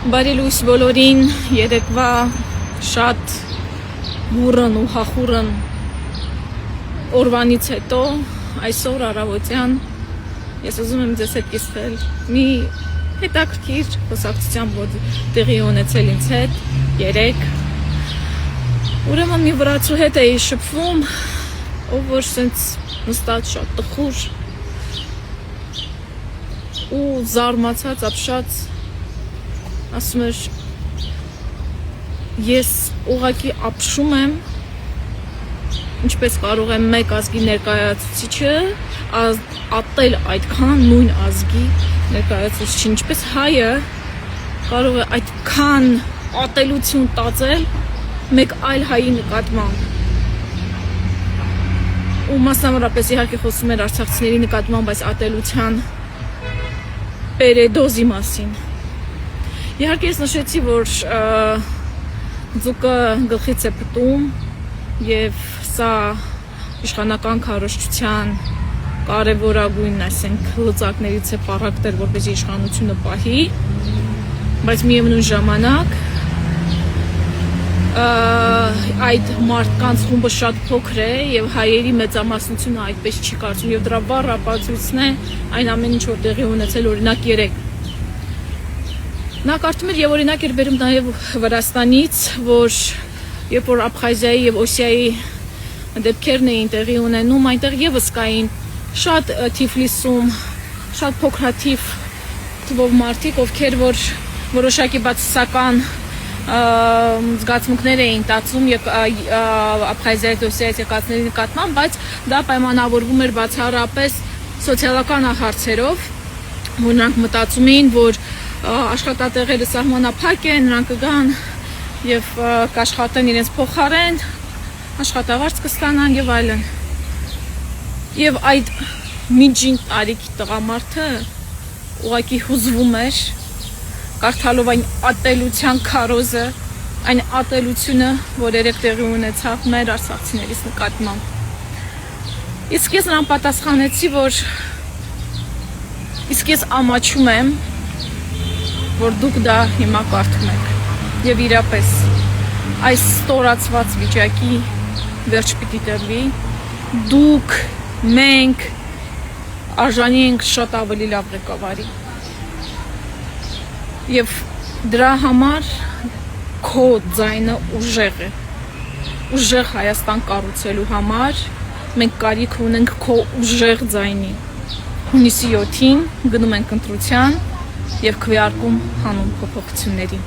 Բարի լույս բոլորին, երեկվա շատ բուրըն ու հախուրն օրվանից հետո այսօր առավոտյան ես ուզում եմ ձեզ հետ կիսվել մի հետաքրքիր խոսակցությամբ, որ տեղի ունեցել ինձ հետ երեկ։ Ուրեմն մի վրացու հետ էի շփվում, ով որ սենց նստած շատ տխուր ու զարմացած, ապշած ասում էր, ես ուղղակի ապշում եմ, ինչպես կարող եմ մեկ ազգի ներկայացուցիչը ատել այդքան նույն ազգի ներկայացուցիչը, ինչպես հայը կարող է այդքան ատելություն տածել մեկ այլ հայի նկատմամբ։ Ու մասնավորապես իհարկե խոսում էր արցախցիների նկատմամբ այս ատելության պերեդոզի մասին։ Իհարկե ես նշեցի, որ ձուկը գլխից է պտում և սա իշխանական քարոզչության կարևորագույն, ասենք, լծակներից է պառակտել, որպեսզի իշխանությունը պահի, բայց միևնույն ժամանակ այդ մարդկանց խումբը շատ փոքր է և հայերի մեծամասնությունը այդպես չի կարծում և դրա վառ ապացույցն է այն ամեն ինչ որ տեղի ունեցել օրինակ երեկ։ Նա կարծում էր և օրինակ էր բերում նաև Վրաստանից, որ երբ որ Աբխազիայի և Օսիայի դեպքերն էին տեղի ունենում, այնտեղ ևս կային շատ Թիֆլիսում, շատ փոքրաթիվ թվով մարդիկ, ովքեր որ որոշակի բացասական զգացմունքներ էին տածում Աբխազիայից Օսիայից եկածների նկատմամբ, բայց դա պայմանավորվում էր բացառապես սոցիալական հարցերով, որ նրանք մտածում էին, որ աշխատատեղերը սահմանափակ են, նրանք կգան և կաշխատեն իրենց փոխարեն, աշխատավարձ կստանան և այլն։ Եվ այդ միջին տարիքի տղամարդը ուղղակի հուզվում էր, կարդալով այն ատելության քարոզը, այն ատելությունը, որ երեկ տեղի ունեցավ մեր արցախցիներից նկատմամբ։ Իսկ ես նրան պատասխանեցի, որ իսկ ես ամաչում եմ, որ դուք դա հիմա կարդում եք և իրապես այս ստորացված վիճակի վերջ պիտի տրվի, դուք, մենք արժանի ենք շատ ավելի լավ ղեկավարի և դրա համար քո ձայնը ուժեղ է, ուժեղ Հայաստան կառուցելու համար մենք կարիք ունենք քո ուժեղ ձայնի։ Հունիսի 7-ին գնում ենք ընտրության և քվեարկում հանուն փոփոխությունների։